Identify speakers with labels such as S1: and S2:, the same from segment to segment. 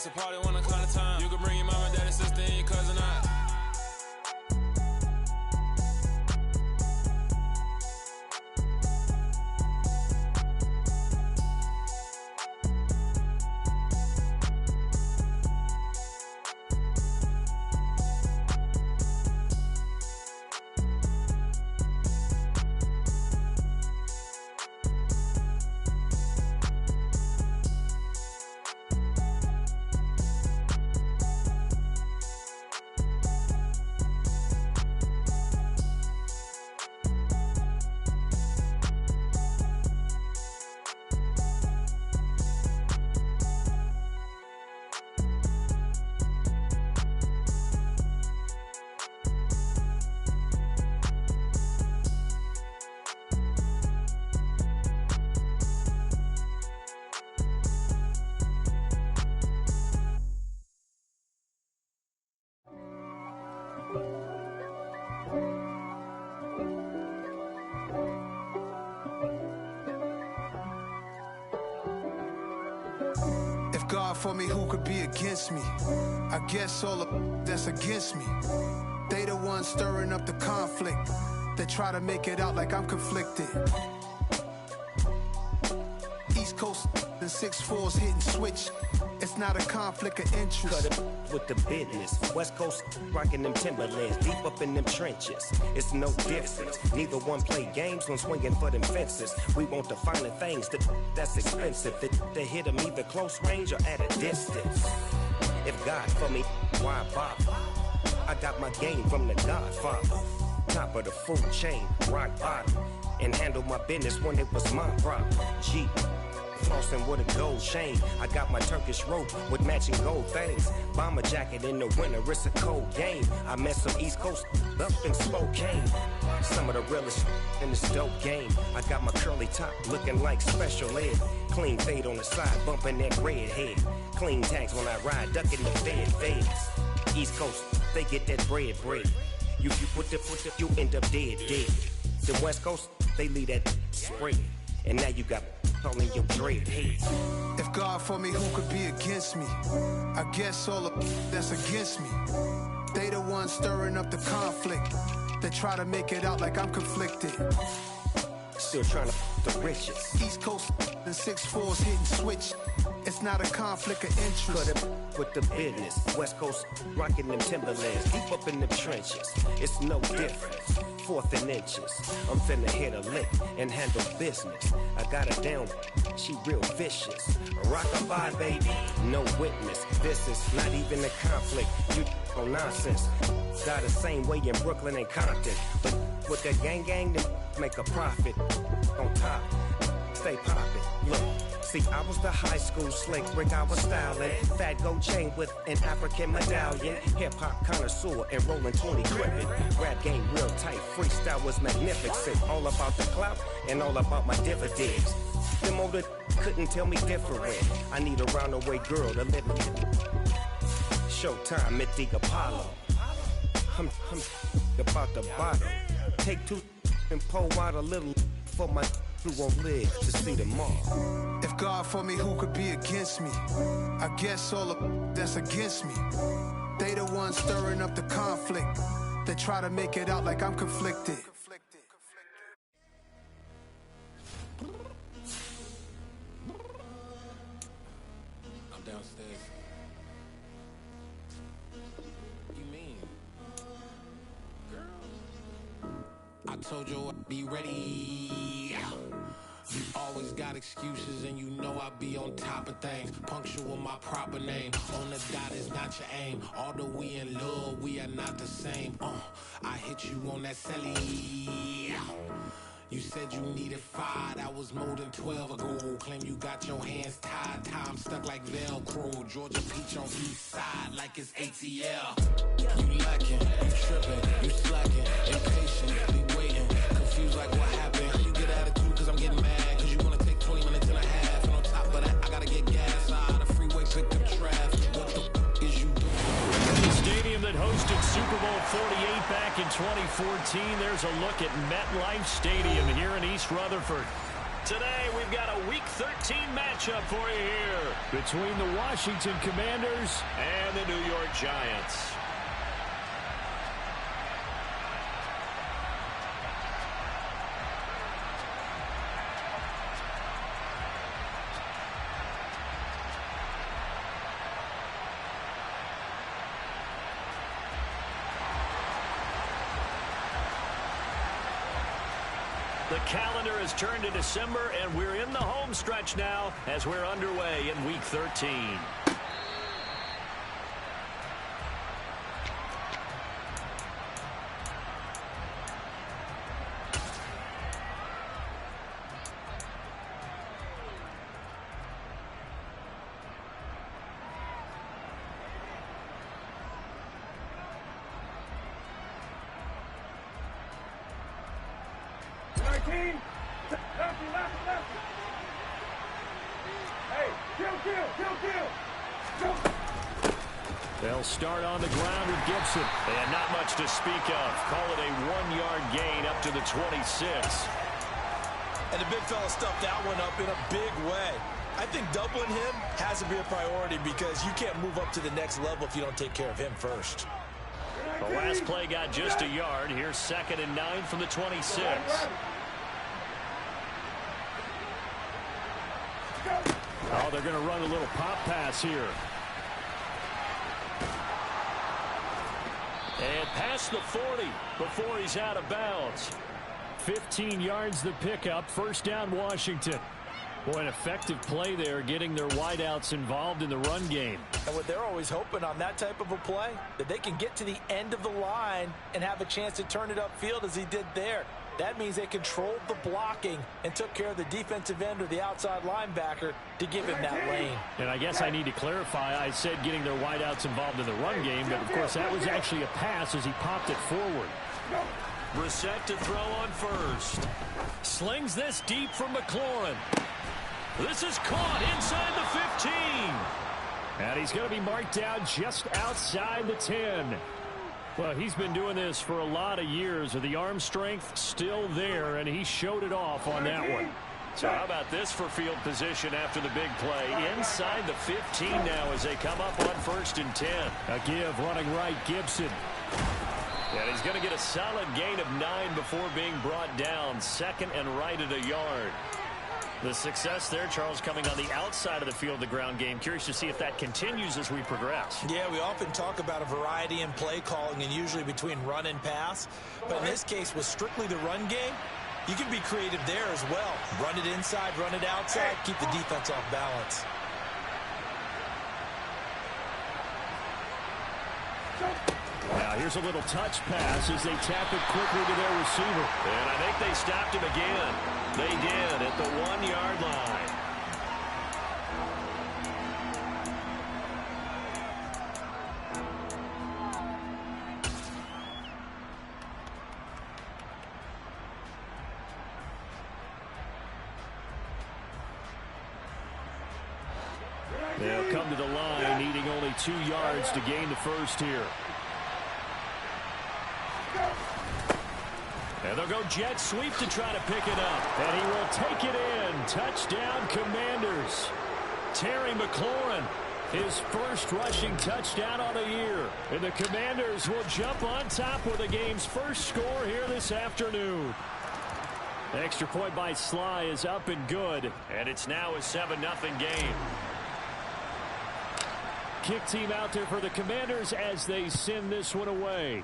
S1: it's a party when I call the time. You can bring your mama, daddy, sister, and your cousin out.
S2: God for me, who could be against me? I guess all of that's against me. They the ones stirring up the conflict. They try to make it out like I'm conflicted. East Coast and 6'4's hitting switch. It's not a conflict of interest.
S3: Cut it with the business. West Coast rocking them Timberlands, deep up in them trenches. It's no difference. Neither one play games when swinging for them fences. We want the finer things that's expensive. They hit them either close range or at a distance. If God for me, why bother? I got my game from the Godfather. Top of the food chain, rock bottom. And handle my business when it was my problem. G. Flossing with a gold chain. I got my Turkish rope with matching gold things. Bomber jacket in the winter, it's a cold game. I met some East Coast up in Spokane. Some of the realest in this dope game. I got my curly top looking like special ed. Clean fade on the side, bumping that red head. Clean tags when I ride, ducking the fades. East Coast, they get that bread. You put the, you end up dead. The West Coast, they leave that spread. And now you got calling your dread heads.
S2: If God for me, who could be against me? I guess all of that's against me. They the ones stirring up the conflict. They try to make it out like I'm conflicted.
S3: Still trying to the riches.
S2: East Coast and 6'4's hitting switch. It's not a conflict of interest.
S3: Cut it with the business. West Coast rocking them Timberlands, deep up in them trenches. It's no difference. Fourth and inches. I'm finna hit a lick and handle business. I got her down, she real vicious. Rock-a-bye, baby, no witness. This is not even a conflict. You on nonsense. Got the same way in Brooklyn and Compton. But with the gang, they make a profit. On top, stay poppin'. Look. See, I was the high school slick Rick, I was styling. Fat gold chain with an African medallion. Hip-hop connoisseur and rolling 20 crippin'. Rap game real tight, freestyle was magnificent. All about the clout and all about my dividends. Them older couldn't tell me different. I need a roundaway girl to live with. Showtime at the Apollo. I'm about the bottom. Take two and pour out a little for my who won't live to see tomorrow.
S2: If God for me, who could be against me? I guess all of that's against me. They the ones stirring up the conflict. They try to make it out like I'm conflicted.
S1: I'm downstairs. What you mean? Girl. I told you I'd be ready. You always got excuses and you know I be on top of things. Punctual my proper name. On the dot is not your aim. Although we in love, we are not the same. I hit you on that celly. You said you needed 5, that was more than 12 ago. Claim you got your hands tied, time stuck like Velcro. Georgia Peach on east side like it's ATL. You lacking, you tripping, you slacking, impatient, be waiting, confused like what happened. How you get attitude cause I'm getting mad, cause you wanna take 20 minutes and a half. And on top of that, I gotta get gas out of the freeway, pick up traffic. What the is you doing?
S4: The stadium that hosted Super Bowl 48 back in 2014. There's a look at MetLife Stadium here in East Rutherford. today, we've got a Week 13 matchup for you here between the Washington Commanders and the New York Giants. The calendar has turned to December, and we're in the home stretch now as we're underway in Week 13. They'll start on the ground with Gibson. And not much to speak of. Call it a 1-yard gain up to the 26.
S5: And the big fella stuffed that one up in a big way. I think doubling him has to be a priority because you can't move up to the next level if you don't take care of him first.
S4: The last play got just a yard. Here's 2nd and 9 from the 26. Oh, they're going to run a little pop pass here. And past the 40 before he's out of bounds. 15 yards the pickup. First down, Washington. Boy, an effective play there, getting their wideouts involved in the run game.
S5: And what they're always hoping on that type of a play, that they can get to the end of the line and have a chance to turn it upfield as he did there. That means they controlled the blocking and took care of the defensive end or the outside linebacker to give him that lane.
S4: And I guess I need to clarify, I said getting their wideouts involved in the run game, but of course that was actually a pass as he popped it forward. Brissett to throw on first. Slings this deep from McLaurin. This is caught inside the 15. And he's going to be marked down just outside the 10. Well, he's been doing this for a lot of years with the arm strength still there, and he showed it off on that one. So how about this for field position after the big play? Inside the 15 now as they come up on 1st and 10. A give running right, Gibson. And he's going to get a solid gain of 9 before being brought down. 2nd and right at a yard. The success there, Charles, coming on the outside of the field, the ground game. Curious to see if that continues as we progress.
S5: Yeah, we often talk about a variety in play calling and usually between run and pass. But in this case, with strictly the run game, you can be creative there as well. Run it inside, run it outside, keep the defense off balance.
S4: Now here's a little touch pass as they tap it quickly to their receiver. And I think they stopped him again. They did at the 1-yard line. They'll come to the line, needing only 2 yards to gain the first here. And they'll go jet sweep to try to pick it up. And he will take it in. Touchdown, Commanders. Terry McLaurin, his first rushing touchdown on the year. And the Commanders will jump on top with the game's first score here this afternoon. The extra point by Sly is up and good. And it's now a 7-0 game. Kick team out there for the Commanders as they send this one away.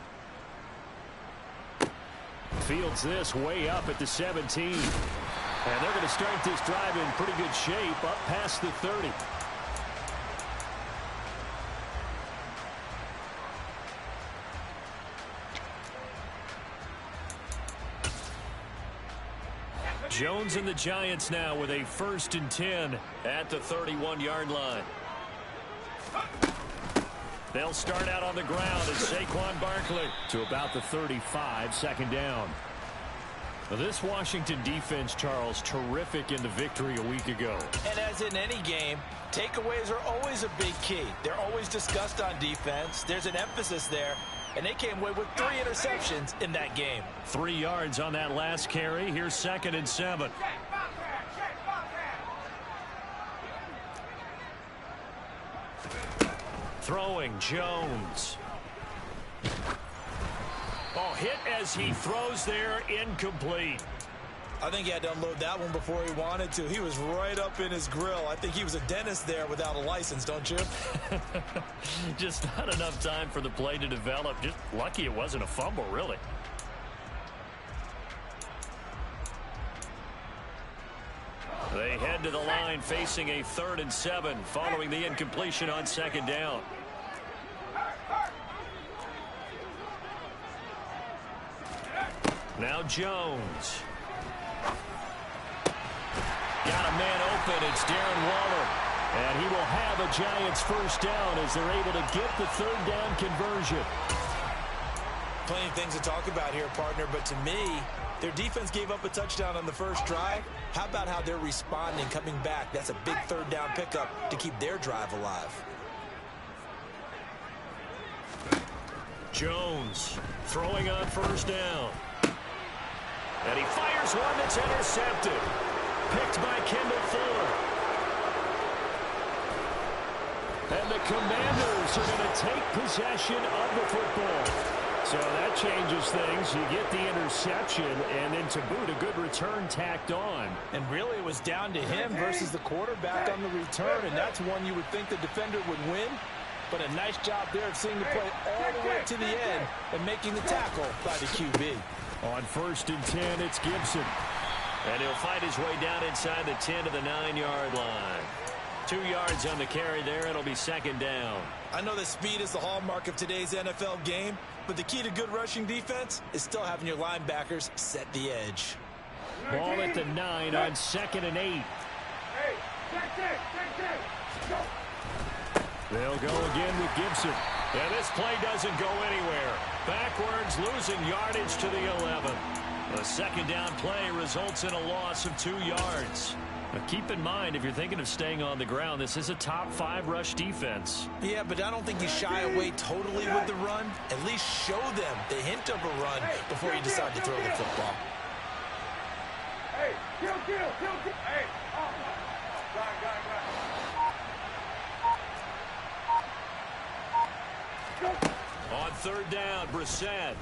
S4: Fields this way up at the 17. And they're going to start this drive in pretty good shape up past the 30. Jones and the Giants now with a 1st and 10 at the 31-yard line. They'll start out on the ground as Saquon Barkley to about the 35, 2nd down. Now this Washington defense, Charles, terrific in the victory a week ago.
S5: And as in any game, takeaways are always a big key. They're always discussed on defense. There's an emphasis there, and they came away with 3 interceptions in that game.
S4: 3 yards on that last carry. Here's 2nd and 7. Throwing, Jones. Oh, hit as he throws there, incomplete.
S5: I think he had to unload that one before he wanted to. He was right up in his grill. I think he was a dentist there without a license, don't you?
S4: Just not enough time for the play to develop. Just lucky it wasn't a fumble, really. They head to the line facing a 3rd and 7 following the incompletion on 2nd down. Now Jones. Got a man open. It's Darren Waller. And he will have a Giants first down as they're able to get the 3rd down conversion.
S5: Plenty of things to talk about here, partner, but to me, their defense gave up a touchdown on the first drive. How about how they're responding, coming back? That's a big 3rd down pickup to keep their drive alive.
S4: Jones throwing on 1st down. And he fires one that's intercepted. Picked by Kendall Fuller. And the Commanders are going to take possession of the football. So that changes things. You get the interception, and then to boot, a good return tacked on.
S5: And really, it was down to him versus the quarterback on the return, and that's one you would think the defender would win. But a nice job there of seeing the play all the way to the end and making the tackle by the QB.
S4: On 1st and 10, it's Gibson. And he'll fight his way down inside the 10 to the 9-yard line. 2 yards on the carry there. It'll be 2nd down.
S5: I know that speed is the hallmark of today's NFL game, but the key to good rushing defense is still having your linebackers set the edge.
S4: Ball at the 9 on 2nd and 8. They'll go again with Gibson. And this play doesn't go anywhere. Backwards, losing yardage to the 11. A 2nd down play results in a loss of 2 yards. Now keep in mind, if you're thinking of staying on the ground, this is a top 5 rush defense.
S5: Yeah, but I don't think you shy away totally with the run. At least show them the hint of a run before you decide to throw the football.
S6: Hey, kill. Hey,
S4: On 3rd down, Brissett.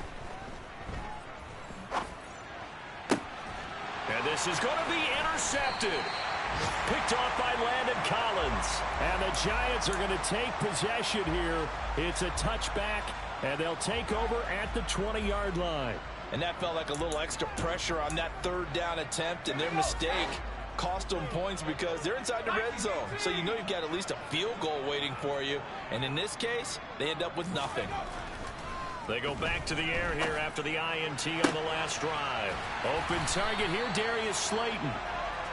S4: And this is going to be intercepted. Picked off by Landon Collins. And the Giants are going to take possession here. It's a touchback, and they'll take over at the 20-yard line.
S5: And that felt like a little extra pressure on that 3rd down attempt, and their mistake cost them points because they're inside the red zone. So you know you've got at least a field goal waiting for you. And in this case, they end up with nothing.
S4: They go back to the air here after the INT on the last drive. Open target here, Darius Slayton.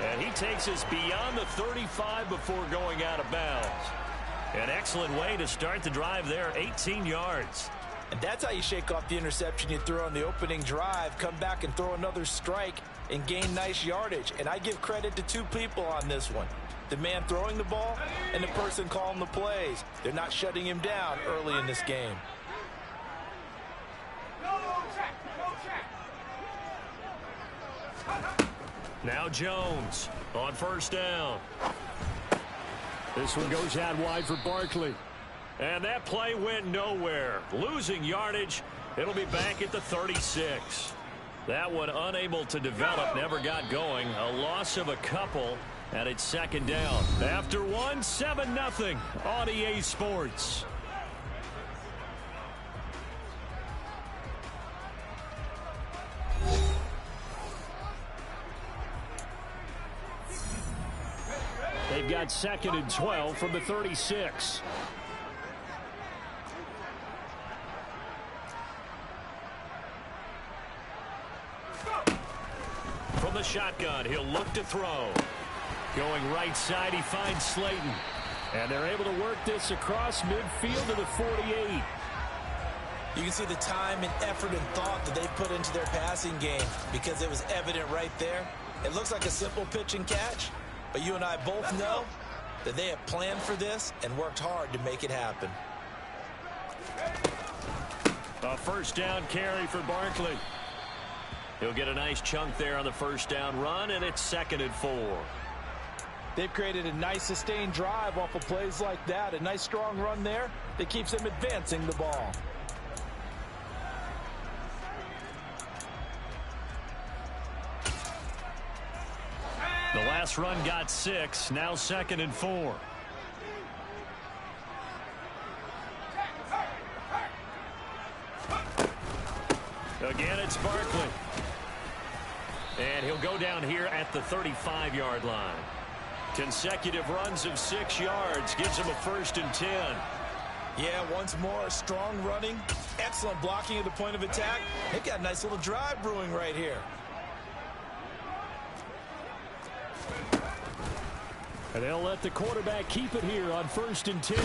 S4: And he takes us beyond the 35 before going out of bounds. An excellent way to start the drive there, 18 yards.
S5: And that's how you shake off the interception you threw on the opening drive, come back and throw another strike and gain nice yardage. And I give credit to 2 people on this one. The man throwing the ball and the person calling the plays. They're not shutting him down early in this game.
S4: Now Jones on 1st down. This one goes out wide for Barkley. And that play went nowhere. Losing yardage. It'll be back at the 36. That one unable to develop, never got going. A loss of a couple, and it's 2nd down. After one, 7-0 on EA Sports. They've got 2nd and 12 from the 36. From the shotgun, he'll look to throw. Going right side, he finds Slayton. And they're able to work this across midfield to the 48.
S5: You can see the time and effort and thought that they put into their passing game because it was evident right there. It looks like a simple pitch and catch, but you and I both know that they have planned for this and worked hard to make it happen.
S4: A 1st down carry for Barkley. He'll get a nice chunk there on the 1st down run, and it's 2nd and 4.
S5: They've created a nice sustained drive off of plays like that. A nice strong run there that keeps them advancing the ball.
S4: The last run got 6. Now 2nd and 4. Again, it's Barkley. And he'll go down here at the 35-yard line. Consecutive runs of 6 yards gives him a 1st and 10.
S5: Yeah, once more, strong running, excellent blocking at the point of attack. They've got a nice little drive brewing right here.
S4: And they'll let the quarterback keep it here on 1st and 10.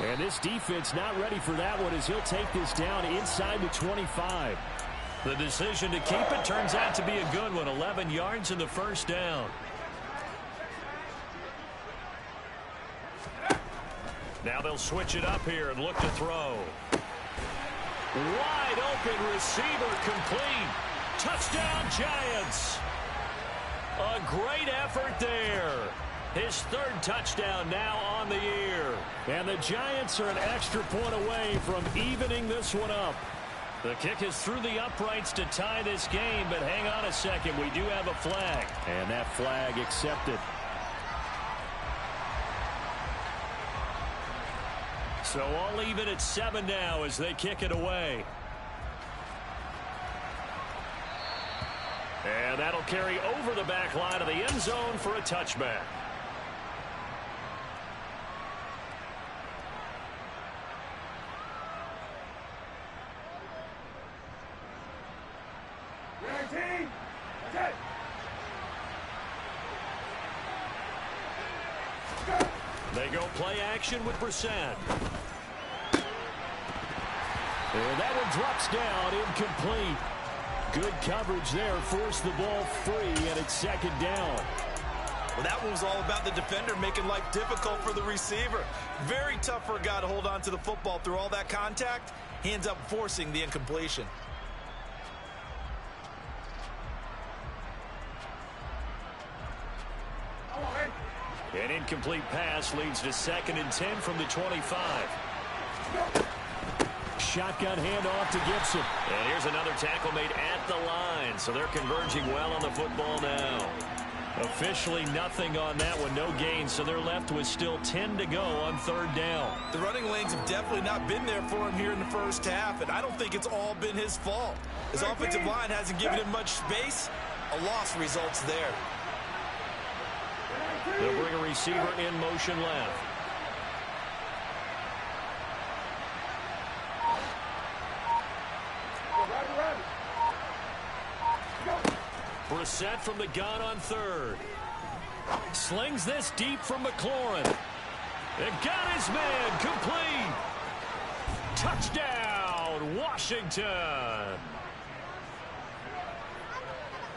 S4: And this defense not ready for that one as he'll take this down inside the 25. The decision to keep it turns out to be a good one. 11 yards in the 1st down. Now they'll switch it up here and look to throw. Wide open receiver complete. Touchdown Giants. A great effort there. His 3rd touchdown now on the year. And the Giants are an extra point away from evening this one up. The kick is through the uprights to tie this game, but hang on a second. We do have a flag. And that flag accepted. So all even at 7 now as they kick it away. And that'll carry over the back line of the end zone for a touchback. They go play action with Brissett. And that one drops down, incomplete. Good coverage there, forced the ball free, and it's 2nd down.
S5: Well, that one was all about the defender making life difficult for the receiver. Very tough for a guy to hold on to the football through all that contact. He ends up forcing the incompletion.
S4: An incomplete pass leads to 2nd and 10 from the 25. Shotgun handoff to Gibson.
S7: And here's another tackle made at the line. So they're converging well on the football now.
S4: Officially nothing on that one. No gain. So they're left with still 10 to go on 3rd down.
S5: The running lanes have definitely not been there for him here in the 1st half. And I don't think it's all been his fault. His offensive line hasn't given him much space. A loss results there.
S4: They'll bring a receiver in motion left. Brissett from the gun on 3rd. Slings this deep from McLaurin. And got his man complete. Touchdown, Washington.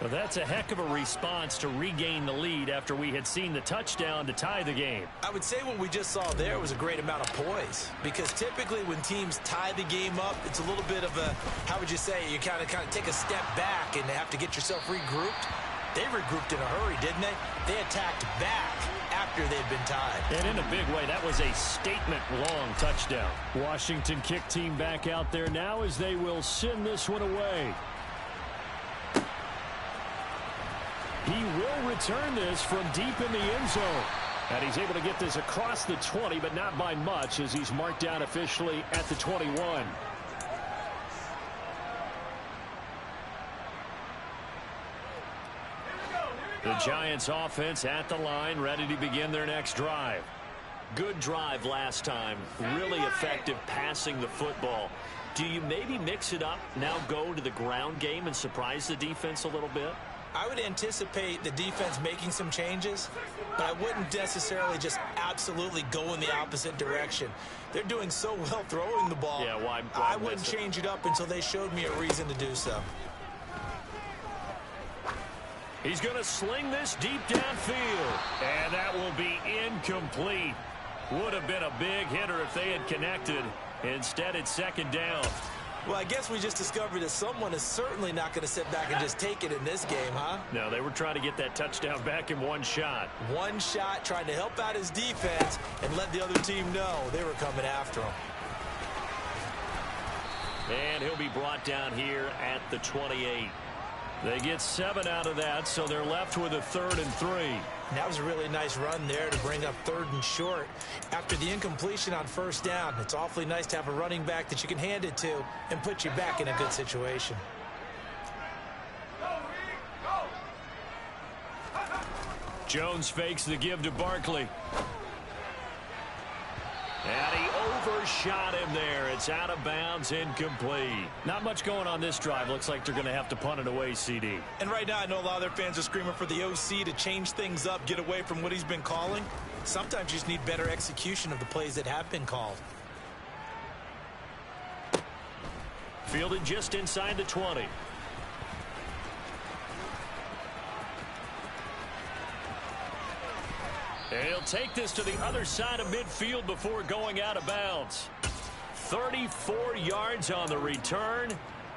S4: Well, that's a heck of a response to regain the lead after we had seen the touchdown to tie the game.
S5: I would say what we just saw there was a great amount of poise, because typically when teams tie the game up, it's a little bit of a, how would you say, you kind of take a step back and have to get yourself regrouped. They regrouped in a hurry, didn't they? They attacked back after they'd been tied.
S4: And in a big way, that was a statement-long touchdown. Washington kick team back out there now as they will send this one away. He will return this from deep in the end zone. And he's able to get this across the 20, but not by much, as he's marked down officially at the 21. The Giants offense at the line, ready to begin their next drive. Good drive last time. Really effective passing the football. Do you maybe mix it up, now go to the ground game and surprise the defense a little bit?
S5: I would anticipate the defense making some changes, but I wouldn't necessarily just absolutely go in the opposite direction. They're doing so well throwing the ball.
S4: Yeah, why
S5: I wouldn't change it up until they showed me a reason to do so.
S4: He's going to sling this deep downfield, and that will be incomplete. Would have been a big hitter if they had connected. Instead, it's 2nd down.
S5: Well, I guess we just discovered that someone is certainly not going to sit back and just take it in this game, huh?
S4: No, they were trying to get that touchdown back in one shot.
S5: One shot, trying to help out his defense and let the other team know they were coming after him.
S4: And he'll be brought down here at the 28. They get 7 out of that, so they're left with a 3rd and 3.
S5: That was a really nice run there to bring up 3rd and short. After the incompletion on 1st down, it's awfully nice to have a running back that you can hand it to and put you back in a good situation.
S4: Jones fakes the give to Barkley. And he overshot him there. It's out of bounds, incomplete. Not much going on this drive. Looks like they're going to have to punt it away, CD.
S5: And right now, I know a lot of their fans are screaming for the OC to change things up, get away from what he's been calling. Sometimes you just need better execution of the plays that have been called.
S4: Fielded just inside the 20. And he'll take this to the other side of midfield before going out of bounds. 34 yards on the return.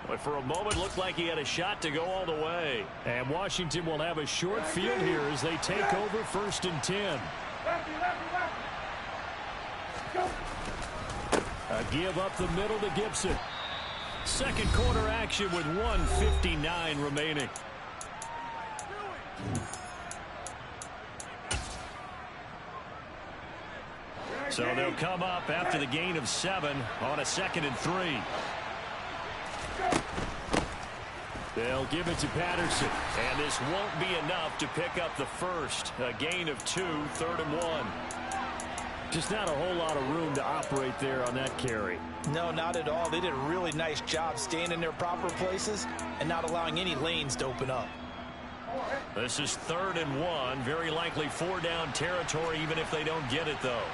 S4: But for a moment, looked like he had a shot to go all the way. And Washington will have a short field here as they take over 1st and 10. A give up the middle to Gibson. Second quarter action with 1:59 remaining. So they'll come up after the gain of 7 on a 2nd and 3. They'll give it to Patterson. And this won't be enough to pick up the first. A gain of 2, 3rd and 1. Just not a whole lot of room to operate there on that carry.
S5: No, not at all. They did a really nice job staying in their proper places and not allowing any lanes to open up.
S4: This is 3rd and 1. Very likely 4-down territory even if they don't get it, though.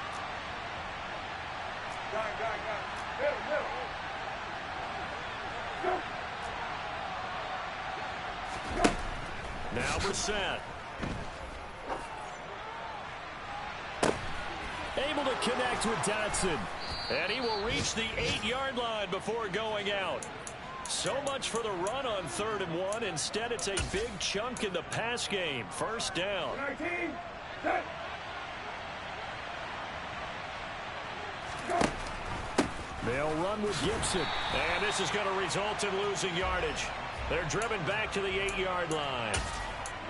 S4: Now Brissett. Able to connect with Dotson. And he will reach the 8-yard line before going out. So much for the run on 3rd and 1. Instead, it's a big chunk in the pass game. 1st down. They'll run with Gibson. And this is going to result in losing yardage. They're driven back to the 8-yard line.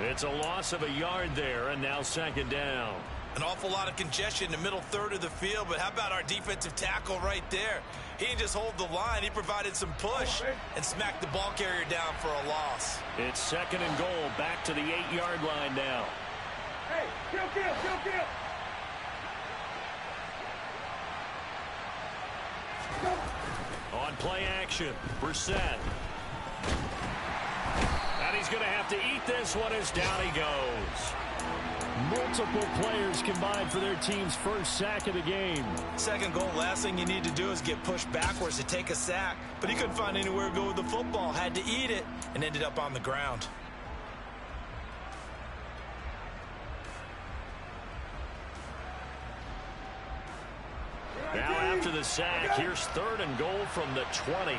S4: It's a loss of a yard there, and now 2nd down.
S5: An awful lot of congestion in the middle third of the field, but how about our defensive tackle right there? He didn't just hold the line. He provided some push and smacked the ball carrier down for a loss.
S4: It's 2nd and goal, back to the 8-yard line now.
S6: Hey, kill.
S4: On play action, Brissett. And he's going to have to eat this one as down he goes. Multiple players combined for their team's first sack of the game.
S5: 2nd goal, last thing you need to do is get pushed backwards to take a sack. But he couldn't find anywhere to go with the football, had to eat it, and ended up on the ground.
S4: Now after the sack, here's 3rd and goal from the 20.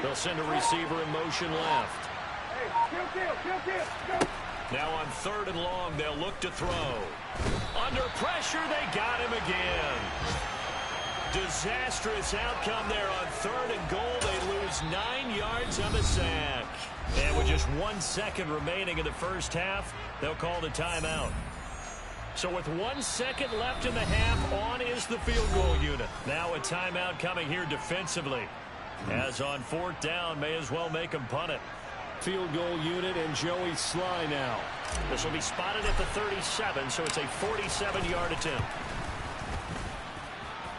S4: They'll send a receiver in motion left. Now on 3rd and long, they'll look to throw. Under pressure, they got him again. Disastrous outcome there on 3rd and goal. They lose 9 yards on the sack. And with just 1 second remaining in the first half, they'll call the timeout. So with 1 second left in the half, on is the field goal unit. Now a timeout coming here defensively. As on 4th down, may as well make them punt it. Field goal unit and Joey Sly now. This will be spotted at the 37, so it's a 47-yard attempt.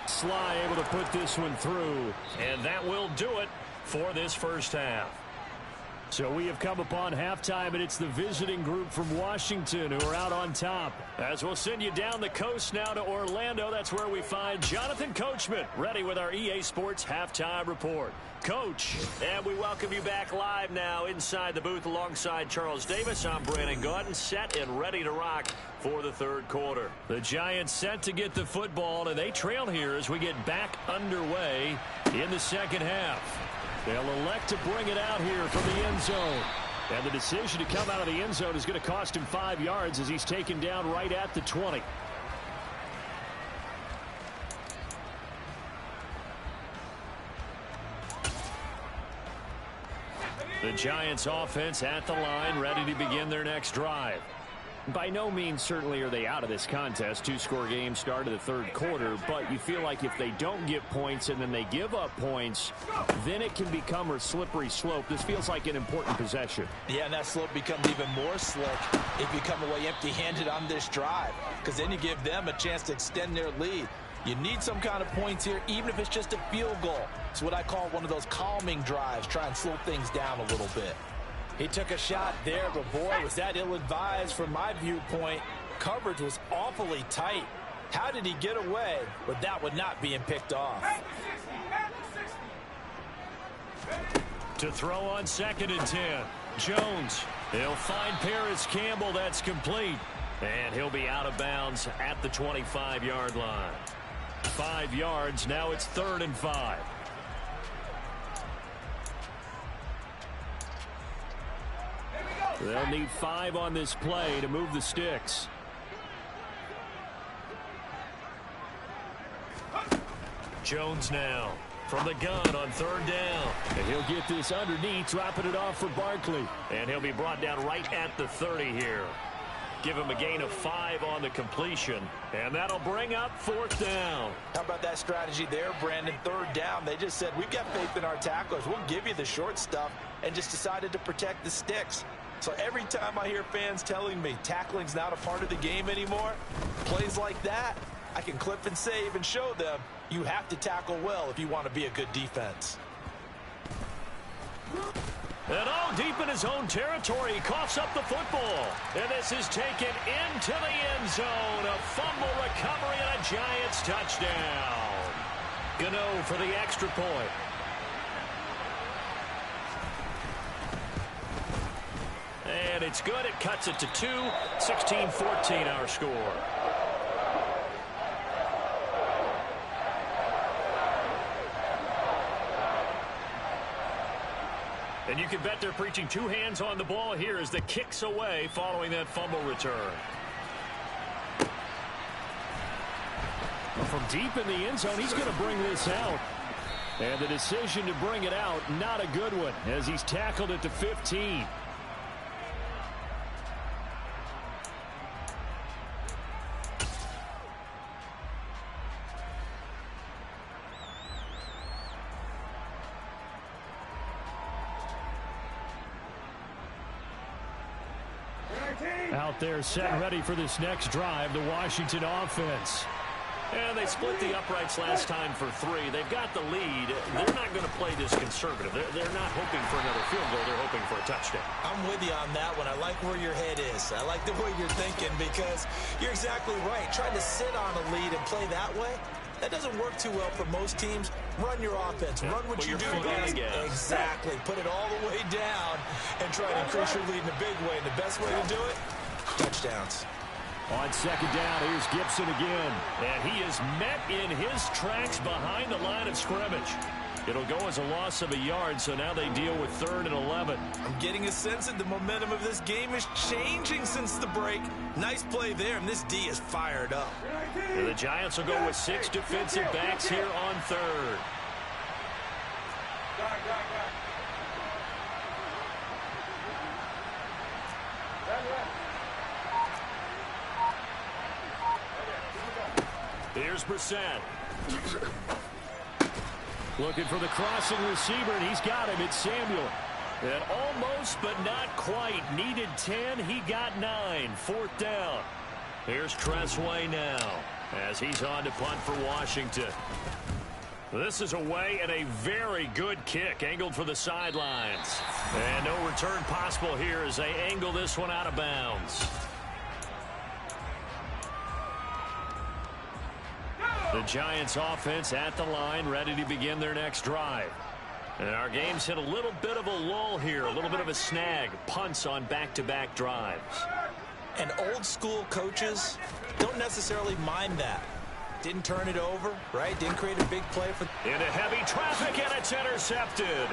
S4: Sly able to put this one through, and that will do it for this first half. So we have come upon halftime, and it's the visiting group from Washington who are out on top. As we'll send you down the coast now to Orlando, that's where we find Jonathan Coachman, ready with our EA Sports Halftime Report. Coach.
S7: And we welcome you back live now inside the booth alongside Charles Davis. I'm Brandon Gaudin, set and ready to rock for the third quarter.
S4: The Giants set to get the football, and they trail here as we get back underway in the second half. They'll elect to bring it out here from the end zone. And the decision to come out of the end zone is going to cost him 5 yards as he's taken down right at the 20. The Giants offense at the line, ready to begin their next drive. By no means certainly are they out of this contest. Two-score game start of the third quarter, but you feel like if they don't get points and then they give up points, then it can become a slippery slope. This feels like an important possession.
S5: Yeah, and that slope becomes even more slick if you come away empty-handed on this drive, because then you give them a chance to extend their lead. You need some kind of points here, even if it's just a field goal. It's what I call one of those calming drives, try and slow things down a little bit. He took a shot there, but boy, was that ill-advised from my viewpoint. Coverage was awfully tight. How did he get away with that one not being picked off?
S4: To throw on 2nd and 10. Jones. He'll find Paris Campbell. That's complete.
S7: And he'll be out of bounds at the 25-yard line.
S4: 5 yards. Now it's 3rd and 5. They'll need 5 on this play to move the sticks. Jones now from the gun on 3rd down. And he'll get this underneath, dropping it off for Barkley.
S7: And he'll be brought down right at the 30 here. Give him a gain of 5 on the completion. And that'll bring up 4th down.
S5: How about that strategy there, Brandon? 3rd down. They just said, we've got faith in our tacklers. We'll give you the short stuff, and just decided to protect the sticks. So every time I hear fans telling me tackling's not a part of the game anymore, plays like that, I can clip and save and show them you have to tackle well if you want to be a good defense.
S4: And deep in his own territory, he coughs up the football. And this is taken into the end zone. A fumble recovery and a Giants touchdown. Gano for the extra point. And it's good. It cuts it to 2. 16-14 our score. And you can bet they're preaching 2 hands on the ball here as the kicks away following that fumble return. From deep in the end zone, he's going to bring this out. And the decision to bring it out, not a good one, as he's tackled at the 15. Out there set and ready for this next drive, the Washington offense.
S7: And they split the uprights last time for 3. They've got the lead. They're not going to play this conservative. They're not hoping for another field goal. They're hoping for a touchdown.
S5: I'm with you on that one. I like where your head is. I like the way you're thinking, because you're exactly right. Trying to sit on a lead and play that way, that doesn't work too well for most teams. Run your offense. Run what you do best. Exactly. Put it all the way down and try to increase your lead in a big way. And the best way to do it, touchdowns.
S4: On 2nd down, here's Gibson again. And he is met in his tracks behind the line of scrimmage. It'll go as a loss of a yard, so now they deal with 3rd and 11.
S5: I'm getting a sense that the momentum of this game is changing since the break. Nice play there, and this D is fired up.
S4: And the Giants will go with 6 defensive backs here on 3rd. Here's Brissett. Looking for the crossing receiver, and he's got him. It's Samuel. And almost, but not quite. Needed 10. He got 9. 4th down. Here's Tressway now as he's on to punt for Washington. This is away and a very good kick, angled for the sidelines. And no return possible here as they angle this one out of bounds. The Giants offense at the line, ready to begin their next drive. And our game's hit a little bit of a lull here, a little bit of a snag. Punts on back-to-back drives.
S5: And old school coaches don't necessarily mind that. Didn't turn it over, right? Didn't create a big play for...
S4: Into heavy traffic, and it's intercepted.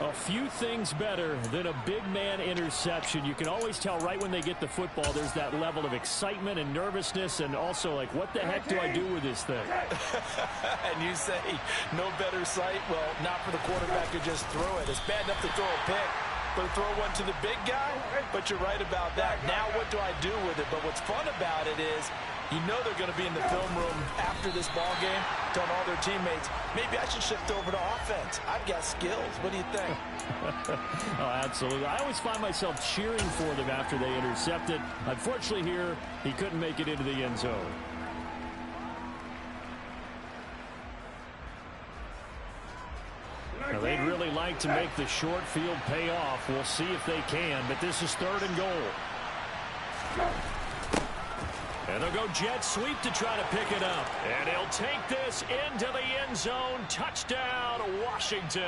S7: A few things better than a big man interception. You can always tell right when they get the football, there's that level of excitement and nervousness, and also like, what the heck do I do with this thing?
S5: And you say, no better sight? Well, not for the quarterback to just throw it. It's bad enough to throw a pick, but to throw one to the big guy? But you're right about that. Now what do I do with it? But what's fun about it is, you know they're going to be in the film room after this ball game, telling all their teammates, maybe I should shift over to offense. I've got skills. What do you think?
S7: Oh, absolutely. I always find myself cheering for them after they intercept it. Unfortunately here, he couldn't make it into the end zone. Now, they'd really like to make the short field pay off. We'll see if they can, but this is 3rd and goal. And they'll go jet sweep to try to pick it up. And he'll take this into the end zone. Touchdown, Washington.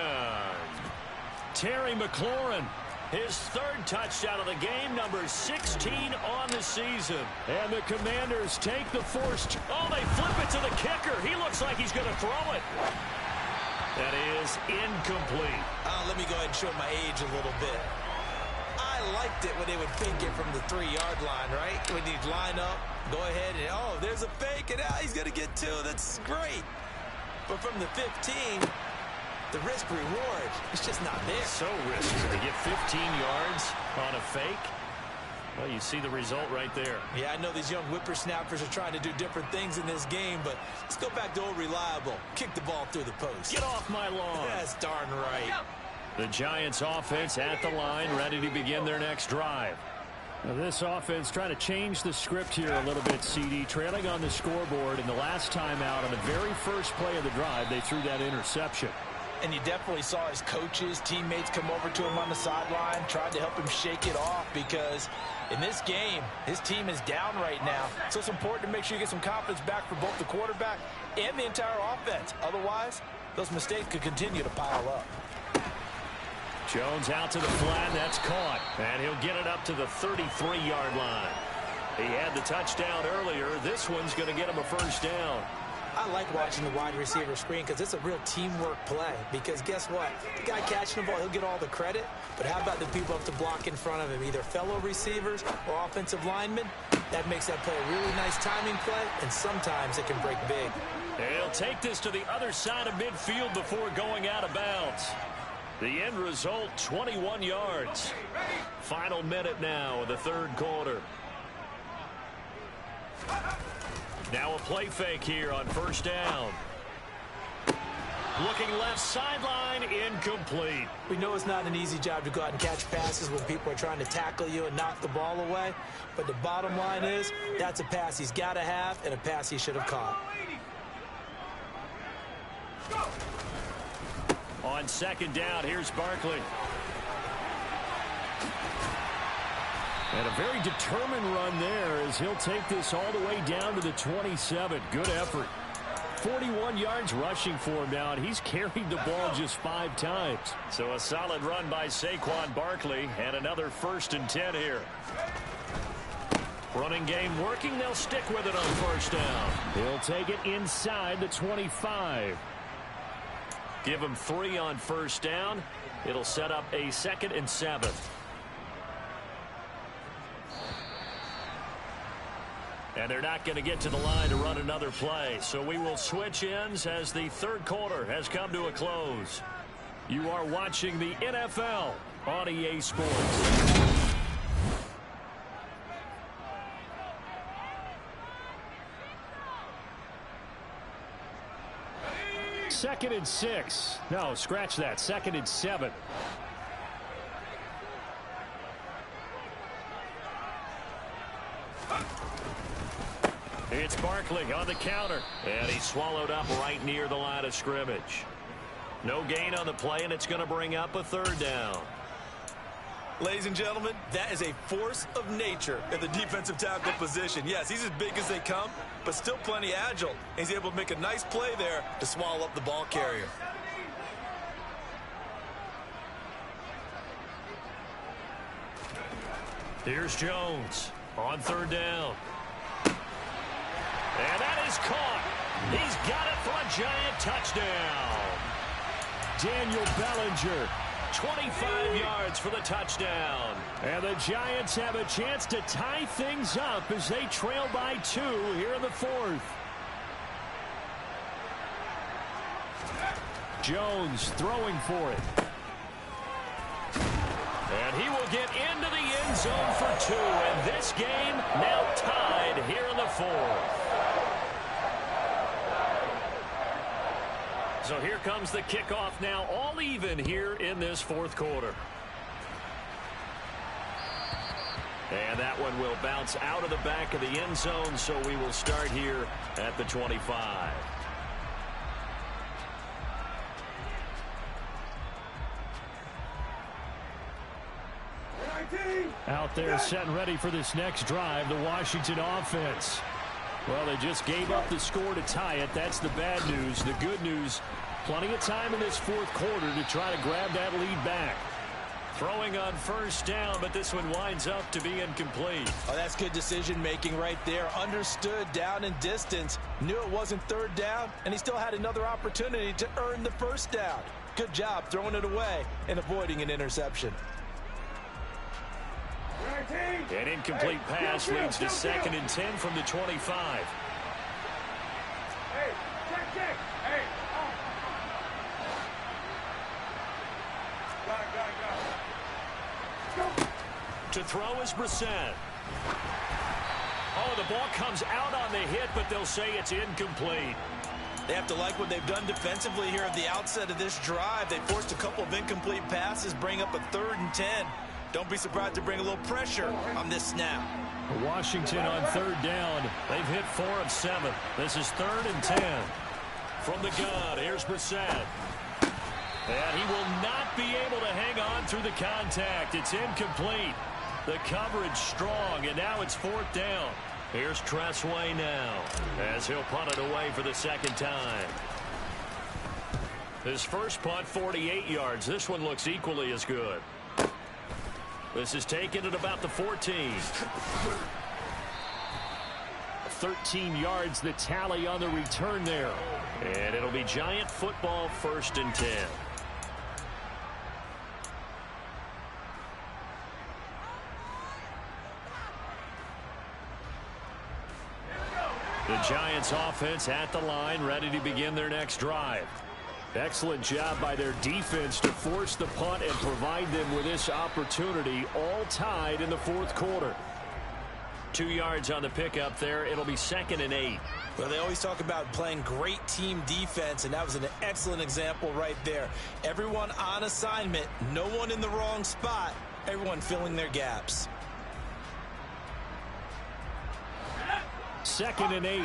S7: Terry McLaurin, his 3rd touchdown of the game, number 16 on the season. And the Commanders take the forced. Oh, they flip it to the kicker. He looks like he's going to throw it. That is incomplete.
S5: Let me go ahead and show my age a little bit. I liked it when they would fake it from the 3-yard line, right? When you'd line up, go ahead and, oh, there's a fake, and he's going to get 2. That's great. But from the 15, the risk-reward, it's just not there.
S4: So risky to get 15 yards on a fake. Well, you see the result right there.
S5: Yeah, I know these young whippersnappers are trying to do different things in this game, but let's go back to old reliable. Kick the ball through the post.
S4: Get off my lawn.
S5: That's darn right.
S4: The Giants offense at the line, ready to begin their next drive.
S7: Now this offense trying to change the script here a little bit, CD. Trailing on the scoreboard, and the last time out on the very first play of the drive, they threw that interception.
S5: And you definitely saw his coaches, teammates come over to him on the sideline, tried to help him shake it off, because in this game, his team is down right now. So it's important to make sure you get some confidence back for both the quarterback and the entire offense. Otherwise, those mistakes could continue to pile up.
S4: Jones out to the flat, that's caught. And he'll get it up to the 33-yard line. He had the touchdown earlier. This one's going to get him a first down.
S5: I like watching the wide receiver screen because it's a real teamwork play. Because guess what? The guy catching the ball, he'll get all the credit. But how about the people up to block in front of him, either fellow receivers or offensive linemen? That makes that play a really nice timing play, and sometimes it can break big.
S4: He'll take this to the other side of midfield before going out of bounds. The end result, 21 yards. Final minute now of the 3rd quarter. Now a play fake here on first down. Looking left sideline, incomplete.
S5: We know it's not an easy job to go out and catch passes when people are trying to tackle you and knock the ball away. But the bottom line is, that's a pass he's got to have and a pass he should have caught.
S4: On 2nd down, here's Barkley. And a very determined run there as he'll take this all the way down to the 27. Good effort. 41 yards rushing for him now, and he's carried the ball just 5 times. So a solid run by Saquon Barkley, and another 1st and 10 here. Running game working, they'll stick with it on first down.
S7: He'll take it inside the 25.
S4: Give him 3 on first down. It'll set up a 2nd and 7. And they're not going to get to the line to run another play. So we will switch ends as the 3rd quarter has come to a close. You are watching the NFL on EA Sports.
S7: 2nd and 6. No, scratch that. 2nd and 7. It's Barkley on the counter. And he's swallowed up right near the line of scrimmage. No gain on the play, and it's going to bring up a third down.
S5: Ladies and gentlemen, that is a force of nature at the defensive tackle position. Yes, he's as big as they come, but still plenty agile. He's able to make a nice play there to swallow up the ball carrier.
S7: Here's Jones on third down. And that is caught. He's got it for a giant touchdown. Daniel Bellinger, 25 yards for the touchdown. And the Giants have a chance to tie things up as they trail by 2 here in the 4th. Jones throwing for it. And he will get into the end zone for 2. And this game now tied here in the 4th. So here comes the kickoff now, all even here in this 4th quarter. And that one will bounce out of the back of the end zone, so we will start here at the 25. Out there set and ready for this next drive, the Washington offense. Well, they just gave up the score to tie it. That's the bad news. The good news, plenty of time in this 4th quarter to try to grab that lead back. Throwing on first down, but this one winds up to be incomplete.
S5: Oh, that's good decision-making right there. Understood down and distance. Knew it wasn't third down, and he still had another opportunity to earn the first down. Good job throwing it away and avoiding an interception.
S7: An incomplete pass leads to 2nd and 10 from the 25.
S6: Hey, check. Hey. Got it.
S7: To throw is Brissett. Oh, the ball comes out on the hit, but they'll say it's incomplete.
S5: They have to like what they've done defensively here at the outset of this drive. They forced a couple of incomplete passes, bring up a 3rd and 10. Don't be surprised to bring a little pressure on this snap.
S7: Washington on third down. They've hit 4 of 7. This is 3rd and 10. From the gun, here's Brissett. And he will not be able to hang on through the contact. It's incomplete. The coverage strong, and now it's 4th down. Here's Tressway now, as he'll punt it away for the 2nd time. His first punt, 48 yards. This one looks equally as good. This is taken at about the 14. 13 yards, the tally on the return there. And it'll be Giant football, 1st and 10. The Giants offense at the line, ready to begin their next drive. Excellent job by their defense to force the punt and provide them with this opportunity, all tied in the 4th quarter. 2 yards on the pickup there. It'll be 2nd and 8.
S5: Well, they always talk about playing great team defense, and that was an excellent example right there. Everyone on assignment, no one in the wrong spot, everyone filling their gaps.
S7: 2nd and 8.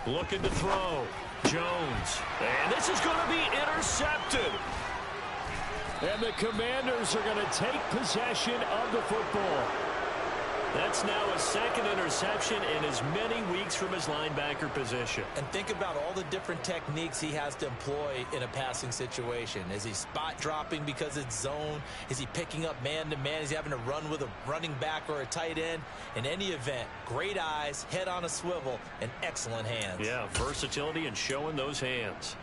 S7: Looking to throw. Jones. And this is going to be intercepted. And the Commanders are going to take possession of the football. That's now a 2nd interception in as many weeks from his linebacker position.
S5: And think about all the different techniques he has to employ in a passing situation. Is he spot dropping because it's zone? Is he picking up man-to-man? Is he having to run with a running back or a tight end? In any event, great eyes, head on a swivel, and excellent hands.
S7: Yeah, versatility and showing those hands.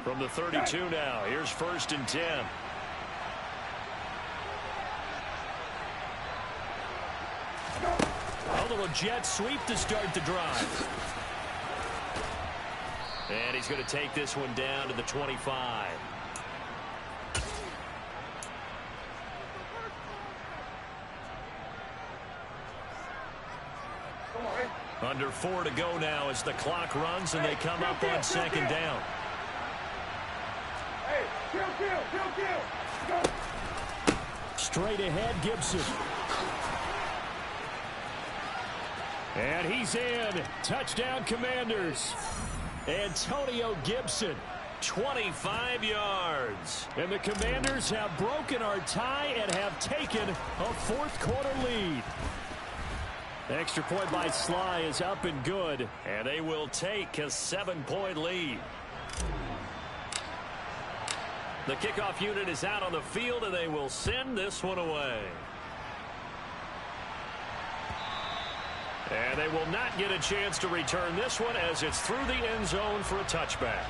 S7: From the 32 now, here's 1st and 10. A little jet sweep to start the drive. And he's going to take this one down to the 25. Under 4 to go now as the clock runs and they come up on second down.
S6: Hey, kill. Go.
S4: Straight ahead, Gibson. And he's in. Touchdown, Commanders. Antonio Gibson.
S7: 25 yards.
S4: And the Commanders have broken our tie and have taken a fourth-quarter lead. The extra point by Sly is up and good.
S7: And they will take a 7-point lead. The kickoff unit is out on the field, and they will send this one away. And they will not get a chance to return this one as it's through the end zone for a touchback.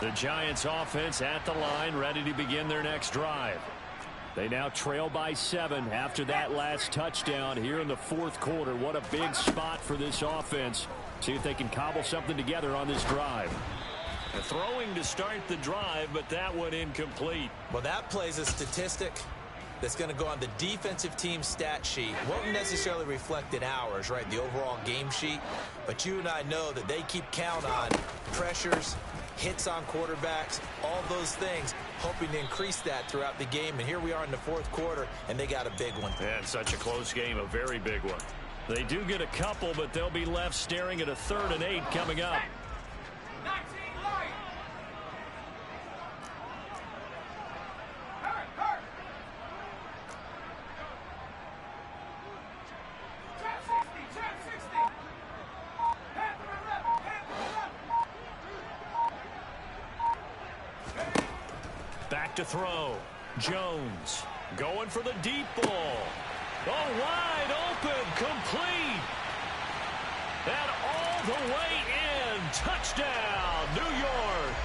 S7: The Giants offense at the line, ready to begin their next drive.
S4: They now trail by 7 after that last touchdown here in the fourth quarter. What a big spot for this offense. See if they can cobble something together on this drive.
S7: Throwing to start the drive, but that one incomplete.
S5: Well, that plays a statistic that's going to go on the defensive team stat sheet. Won't necessarily reflect in ours, right, the overall game sheet. But you and I know that they keep count on pressures, hits on quarterbacks, all those things, hoping to increase that throughout the game. And here we are in the fourth quarter, and they got a big one.
S7: And such a close game, a very big one. They do get a couple, but they'll be left staring at a 3rd and 8 coming up.
S6: 19 light. Hurt. Trap 60. Panther 11.
S7: Back to throw. Jones going for the deep ball. Oh, wide open, complete. And all the way in. Touchdown, New York.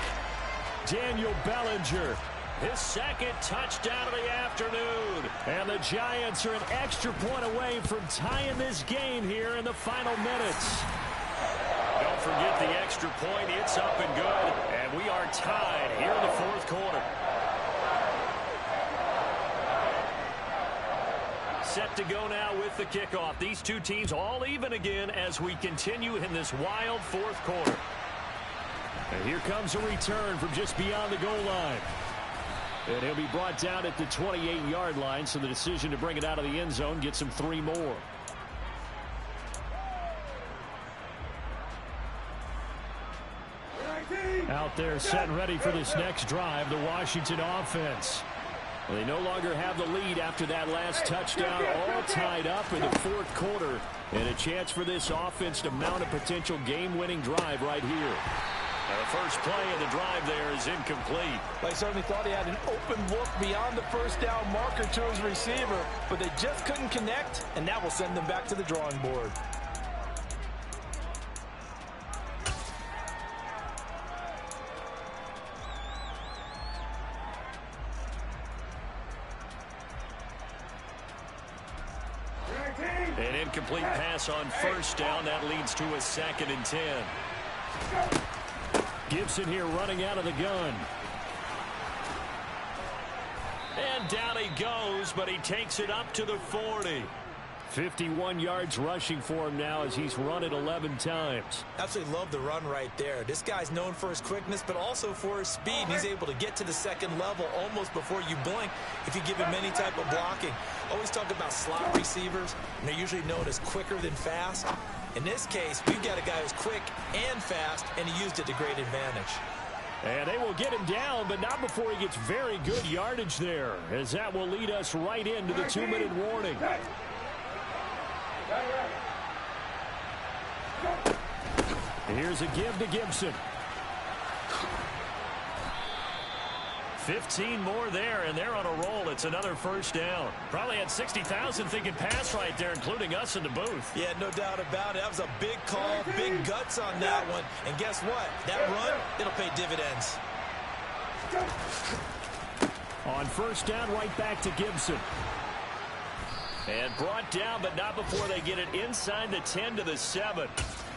S4: Daniel Bellinger.
S7: His second touchdown of the afternoon.
S4: And the Giants are an extra point away from tying this game here in the final minutes.
S7: Don't forget the extra point. It's up and good. And we are tied here in the fourth quarter. Set to go now with the kickoff. These two teams all even again as we continue in this wild fourth quarter.
S4: And here comes a return from just beyond the goal line. And he'll be brought down at the 28-yard line, so the decision to bring it out of the end zone gets him 3 more. Out there set and ready for this next drive, the Washington offense. They no longer have the lead after that last touchdown, all tied up in the fourth quarter. And a chance for this offense to mount a potential game-winning drive right here.
S7: The first play of the drive there is incomplete.
S5: They certainly thought he had an open look beyond the first down marker to his receiver, but they just couldn't connect, and that will send them back to the drawing board.
S7: An incomplete pass on first down. That leads to a 2nd and 10.
S4: Gibson here running out of the gun.
S7: And down he goes, but he takes it up to the 40.
S4: 51 yards rushing for him now as he's run it 11 times.
S5: Absolutely love the run right there. This guy's known for his quickness, but also for his speed. And he's able to get to the second level almost before you blink if you give him any type of blocking. Always talk about slot receivers, and they're usually known as quicker than fast. In this case, we've got a guy who's quick and fast, and he used it to great advantage.
S4: And they will get him down, but not before he gets very good yardage there, as that will lead us right into the 2-minute warning. Here's a give to Gibson.
S7: 15 more there, and they're on a roll. It's another first down. Probably had 60,000 thinking pass right there, including us in the booth.
S5: Yeah, no doubt about it. That was a big call, big guts on that one. And guess what? That run, it'll pay dividends.
S4: On first down, right back to Gibson.
S7: And brought down, but not before they get it inside the 10 to the 7.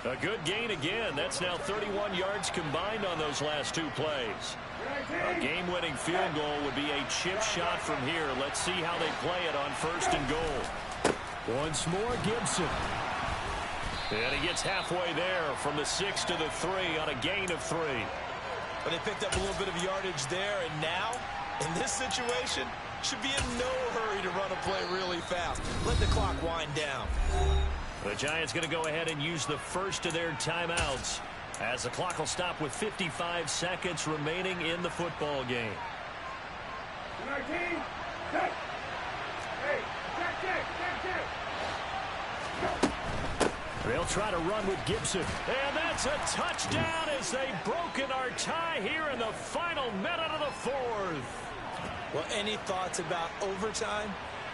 S7: A good gain again. That's now 31 yards combined on those last two plays. A game-winning field goal would be a chip shot from here. Let's see how they play it on 1st and goal.
S4: Once more, Gibson.
S7: And he gets halfway there from the 6 to the 3 on a gain of 3.
S5: But they picked up a little bit of yardage there, and now, in this situation, should be in no hurry to run a play really fast. Let the clock wind down.
S7: The Giants going to go ahead and use the first of their timeouts as the clock will stop with 55 seconds remaining in the football game.
S6: 19, check. Hey, check.
S4: They'll try to run with Gibson.
S7: And that's a touchdown as they've broken our tie here in the final minute of the 4th.
S5: Well, any thoughts about overtime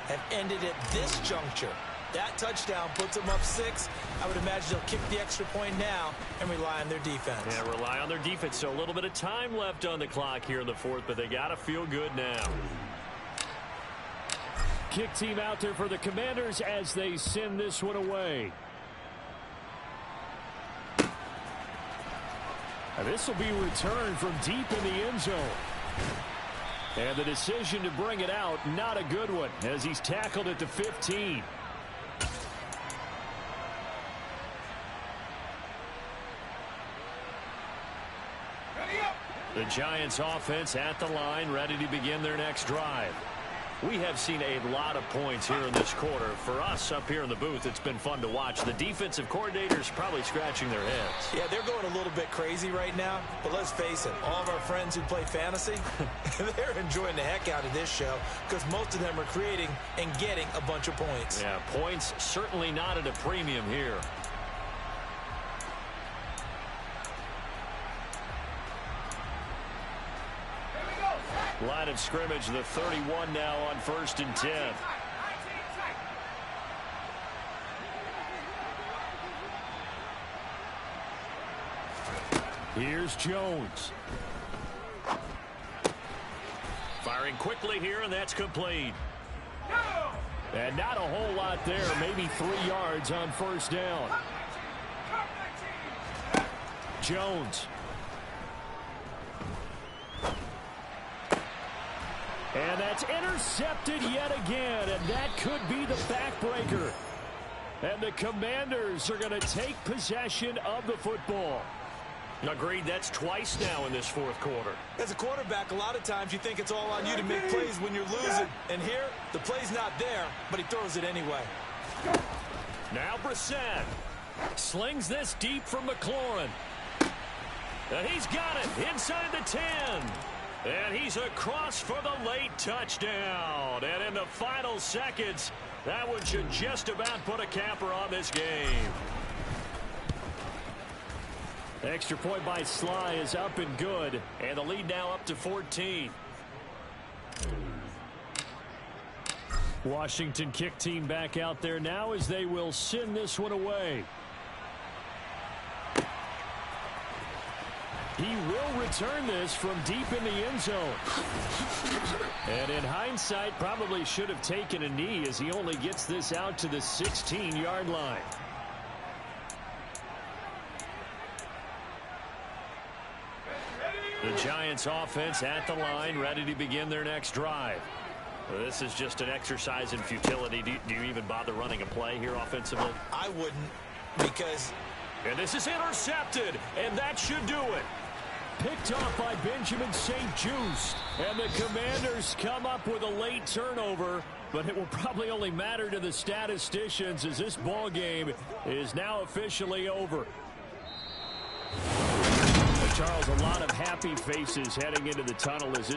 S5: have ended at this juncture. That touchdown puts them up 6. I would imagine they'll kick the extra point now and rely on their defense.
S7: Yeah, rely on their defense. So a little bit of time left on the clock here in the 4th, but they got to feel good now.
S4: Kick team out there for the Commanders as they send this one away. This will be returned from deep in the end zone. And the decision to bring it out, not a good one, as he's tackled at the 15.
S7: The Giants offense at the line, ready to begin their next drive. We have seen a lot of points here in this quarter. For us up here in the booth, it's been fun to watch. The defensive coordinators probably scratching their heads.
S5: Yeah, they're going a little bit crazy right now. But let's face it, all of our friends who play fantasy, they're enjoying the heck out of this show because most of them are creating and getting a bunch of points.
S7: Yeah, points certainly not at a premium here. Line of scrimmage, the 31 now on 1st and 10.
S4: Here's Jones.
S7: Firing quickly here, and that's complete.
S4: And not a whole lot there, maybe 3 yards on 1st down. Jones. And that's intercepted yet again, and that could be the backbreaker. And the Commanders are going to take possession of the football.
S7: Agreed, that's twice now in this 4th quarter.
S5: As a quarterback, a lot of times you think it's all on you to make plays when you're losing. And here, the play's not there, but he throws it anyway.
S7: Now Brissett slings this deep from McLaurin. And he's got it inside the 10. And he's across for the late touchdown. And in the final seconds, that one should just about put a capper on this game.
S4: Extra point by Sly is up and good.
S7: And the lead now up to 14.
S4: Washington kick team back out there now as they will send this one away. He will return this from deep in the end zone. And in hindsight, probably should have taken a knee as he only gets this out to the 16-yard line.
S7: The Giants offense at the line, ready to begin their next drive. Well, this is just an exercise in futility. Do you even bother running a play here offensively?
S5: I wouldn't, because...
S7: And this is intercepted, and that should do it.
S4: Picked off by Benjamin St-Juste. And the Commanders come up with a late turnover, but it will probably only matter to the statisticians as this ball game is now officially over. Charles, a lot of happy faces heading into the tunnel as